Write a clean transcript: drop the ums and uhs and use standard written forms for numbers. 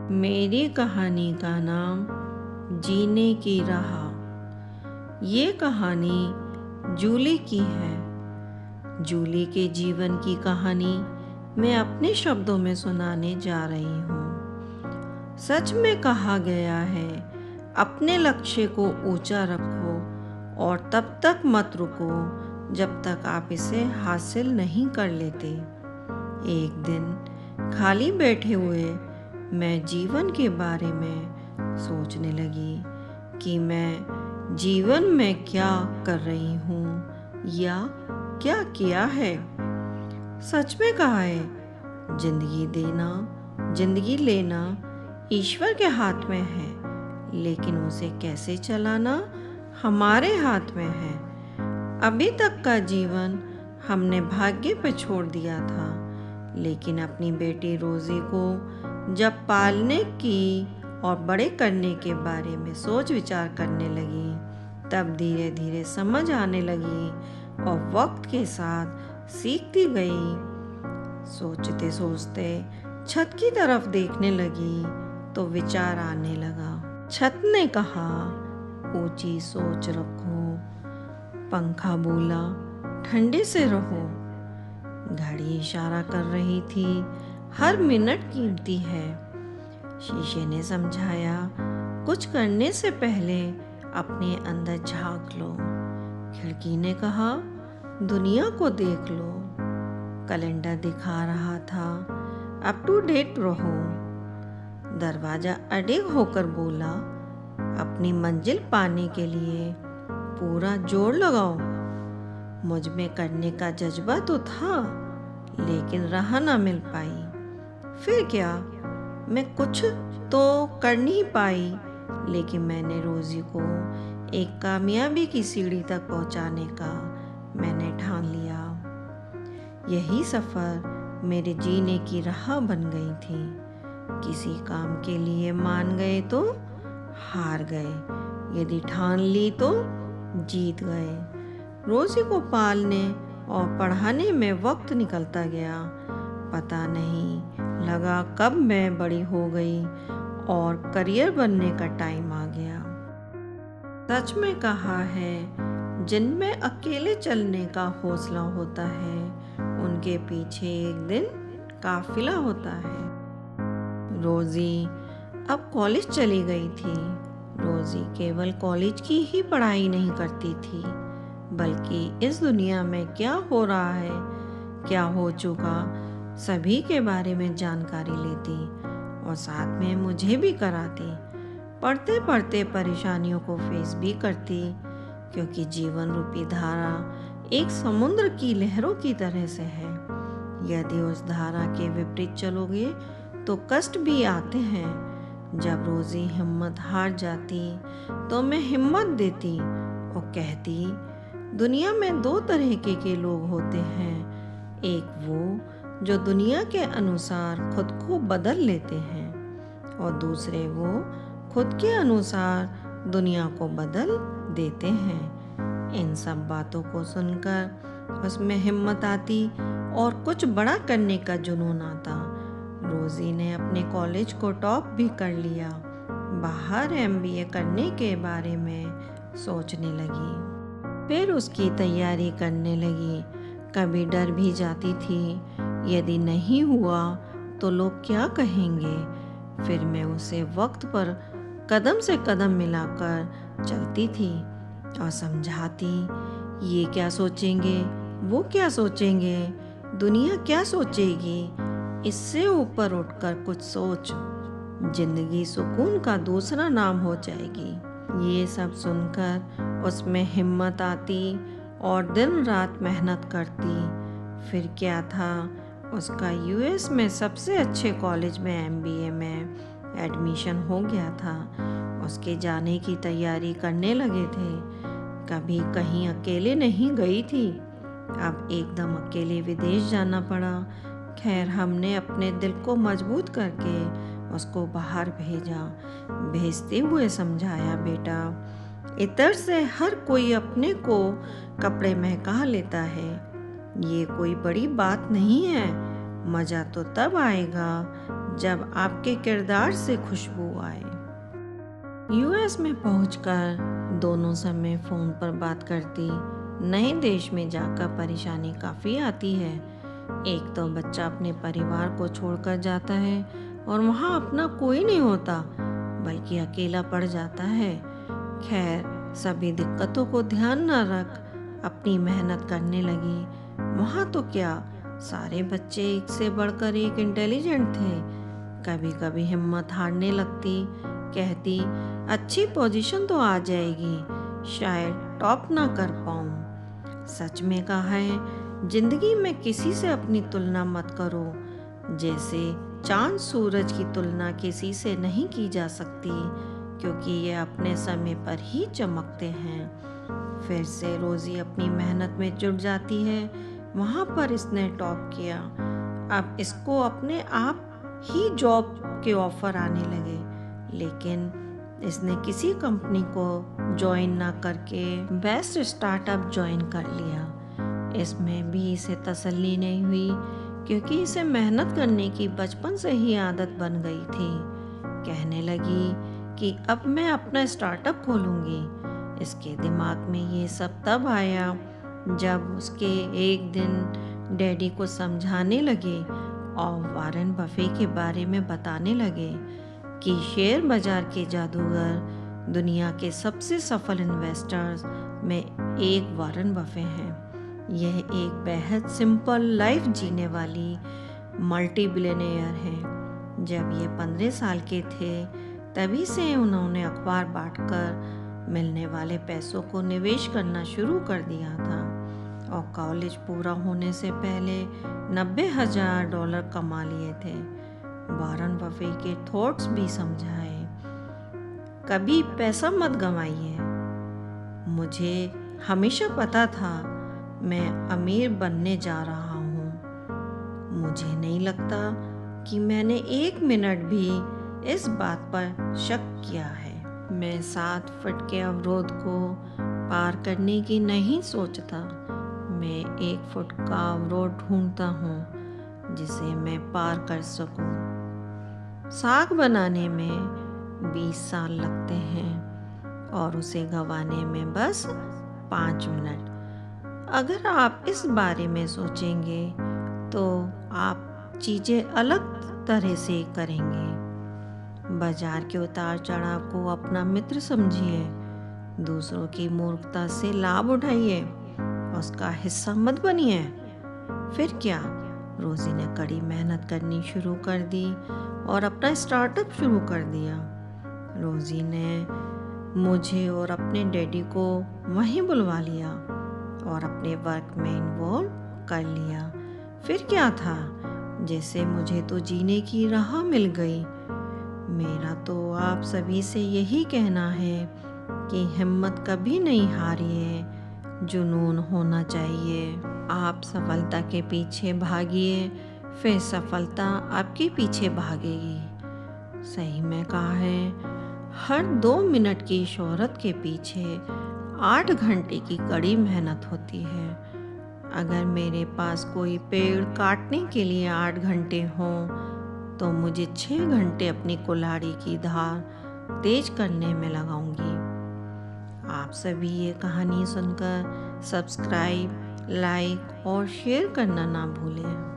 मेरी कहानी का नाम जीने की राह। ये कहानी जूली की है। जूली के जीवन की कहानी मैं अपने शब्दों में सुनाने जा रही हूँ। सच में कहा गया है, अपने लक्ष्य को ऊंचा रखो और तब तक मत रुको जब तक आप इसे हासिल नहीं कर लेते। एक दिन खाली बैठे हुए मैं जीवन के बारे में सोचने लगी कि मैं जीवन में क्या कर रही हूँ या क्या किया है। सच में कहा है, जिंदगी देना, जिंदगी लेना ईश्वर के हाथ में है, लेकिन उसे कैसे चलाना हमारे हाथ में है। अभी तक का जीवन हमने भाग्य पे छोड़ दिया था, लेकिन अपनी बेटी रोजी को जब पालने की और बड़े करने के बारे में सोच विचार करने लगी, तब धीरे धीरे समझ आने लगी और वक्त के साथ सीखती गई। सोचते सोचते छत की तरफ देखने लगी तो विचार आने लगा। छत ने कहा, ऊंची सोच रखो। पंखा बोला, ठंडे से रहो। घड़ी इशारा कर रही थी, हर मिनट कीमती है। शीशे ने समझाया, कुछ करने से पहले अपने अंदर झांक लो। खिड़की ने कहा, दुनिया को देख लो। कैलेंडर दिखा रहा था, अप टू डेट रहो। दरवाजा अडिग होकर बोला, अपनी मंजिल पाने के लिए पूरा जोर लगाओ। मुझ में करने का जज्बा तो था, लेकिन राह ना मिल पाई। फिर क्या, मैं कुछ तो कर नहीं पाई, लेकिन मैंने रोजी को एक कामयाबी की सीढ़ी तक पहुंचाने का मैंने ठान लिया। यही सफ़र मेरे जीने की राह बन गई थी। किसी काम के लिए मान गए तो हार गए, यदि ठान ली तो जीत गए। रोजी को पालने और पढ़ाने में वक्त निकलता गया। पता नहीं लगा कब मैं बड़ी हो गई और करियर बनने का टाइम आ गया। सच में कहा है, जिनमें अकेले चलने का हौसला होता है, उनके पीछे एक दिन काफिला होता है। रोजी अब कॉलेज चली गई थी। रोजी केवल कॉलेज की ही पढ़ाई नहीं करती थी, बल्कि इस दुनिया में क्या हो रहा है, क्या हो चुका, सभी के बारे में जानकारी लेती और साथ में मुझे भी कराती। पढ़ते पढ़ते परेशानियों को फेस भी करती, क्योंकि जीवन रूपी धारा एक समुद्र की लहरों की तरह से है। यदि उस धारा के विपरीत चलोगे तो कष्ट भी आते हैं। जब रोजी हिम्मत हार जाती तो मैं हिम्मत देती और कहती, दुनिया में दो तरह के लोग होते हैं। एक वो जो दुनिया के अनुसार खुद को बदल लेते हैं, और दूसरे वो खुद के अनुसार दुनिया को बदल देते हैं। इन सब बातों को सुनकर उसमें हिम्मत आती और कुछ बड़ा करने का जुनून आता। रोजी ने अपने कॉलेज को टॉप भी कर लिया। बाहर एमबीए करने के बारे में सोचने लगी। फिर उसकी तैयारी करने लगी। कभी डर भी जाती थी, यदि नहीं हुआ तो लोग क्या कहेंगे। फिर मैं उसे वक्त पर कदम से कदम मिलाकर चलती थी और समझाती, ये क्या सोचेंगे, वो क्या सोचेंगे, दुनिया क्या सोचेगी। इससे ऊपर उठकर कुछ सोच, जिंदगी सुकून का दूसरा नाम हो जाएगी। ये सब सुनकर उसमें हिम्मत आती और दिन रात मेहनत करती। फिर क्या था, उसका यूएस में सबसे अच्छे कॉलेज में एमबीए में एडमिशन हो गया था। उसके जाने की तैयारी करने लगे थे। कभी कहीं अकेले नहीं गई थी, अब एकदम अकेले विदेश जाना पड़ा। खैर, हमने अपने दिल को मजबूत करके उसको बाहर भेजा। भेजते हुए समझाया, बेटा, इतर से हर कोई अपने को कपड़े महका लेता है, ये कोई बड़ी बात नहीं है। मज़ा तो तब आएगा जब आपके किरदार से खुशबू आए। यूएस में पहुंचकर दोनों समय फ़ोन पर बात करती। नए देश में जाकर परेशानी काफ़ी आती है। एक तो बच्चा अपने परिवार को छोड़कर जाता है और वहाँ अपना कोई नहीं होता, बल्कि अकेला पड़ जाता है। खैर, सभी दिक्कतों को ध्यान न रख अपनी मेहनत करने लगी। वहाँ तो क्या, सारे बच्चे एक से बढ़कर एक इंटेलिजेंट थे। कभी कभी हिम्मत हारने लगती, कहती अच्छी पोजीशन तो आ जाएगी, शायद टॉप ना कर पाऊँ। सच में कहा है, जिंदगी में किसी से अपनी तुलना मत करो। जैसे चांद सूरज की तुलना किसी से नहीं की जा सकती, क्योंकि ये अपने समय पर ही चमकते हैं। फिर से रोज़ी अपनी मेहनत में जुट जाती है। वहाँ पर इसने टॉप किया। अब इसको अपने आप ही जॉब के ऑफ़र आने लगे, लेकिन इसने किसी कंपनी को ज्वाइन ना करके बेस्ट स्टार्टअप ज्वाइन कर लिया। इसमें भी इसे तसल्ली नहीं हुई, क्योंकि इसे मेहनत करने की बचपन से ही आदत बन गई थी। कहने लगी कि अब मैं अपना स्टार्टअप खोलूँगी। इसके दिमाग में ये सब तब आया जब उसके एक दिन डैडी को समझाने लगे और वारेन बफे के बारे में बताने लगे कि शेयर बाजार के जादूगर दुनिया के सबसे सफल इन्वेस्टर्स में एक वारेन बफे हैं। यह एक बेहद सिंपल लाइफ जीने वाली मल्टी बिलियनियर हैं। जब ये 15 साल के थे, तभी से उन्होंने अखबार बांटकर मिलने वाले पैसों को निवेश करना शुरू कर दिया था और कॉलेज पूरा होने से पहले $90,000 कमा लिए थे। वारेन बफे के थॉट्स भी समझाए, कभी पैसा मत गंवाइए। मुझे हमेशा पता था मैं अमीर बनने जा रहा हूँ। मुझे नहीं लगता कि मैंने 1 मिनट भी इस बात पर शक किया है। मैं 7 फुट के अवरोध को पार करने की नहीं सोचता। मैं 1 फुट का अवरोध ढूंढता हूँ जिसे मैं पार कर सकूँ। साग बनाने में 20 साल लगते हैं और उसे गंवाने में बस 5 मिनट। अगर आप इस बारे में सोचेंगे तो आप चीज़ें अलग तरह से करेंगे। बाजार के उतार चढ़ाव को अपना मित्र समझिए, दूसरों की मूर्खता से लाभ उठाइए, उसका हिस्सा मत बनिए। फिर क्या, रोज़ी ने कड़ी मेहनत करनी शुरू कर दी और अपना स्टार्टअप शुरू कर दिया। रोज़ी ने मुझे और अपने डैडी को वहीं बुलवा लिया और अपने वर्क में इन्वॉल्व कर लिया। फिर क्या था, जैसे मुझे तो जीने की राह मिल गई। मेरा तो आप सभी से यही कहना है कि हिम्मत कभी नहीं हारिए, जुनून होना चाहिए। आप सफलता के पीछे भागिए, फिर सफलता आपके पीछे भागेगी। सही में कहा है, हर 2 मिनट की शोहरत के पीछे 8 घंटे की कड़ी मेहनत होती है। अगर मेरे पास कोई पेड़ काटने के लिए 8 घंटे हों, तो मुझे 6 घंटे अपनी कुल्हाड़ी की धार तेज करने में लगाऊंगी। आप सभी ये कहानी सुनकर सब्सक्राइब, लाइक और शेयर करना ना भूलें।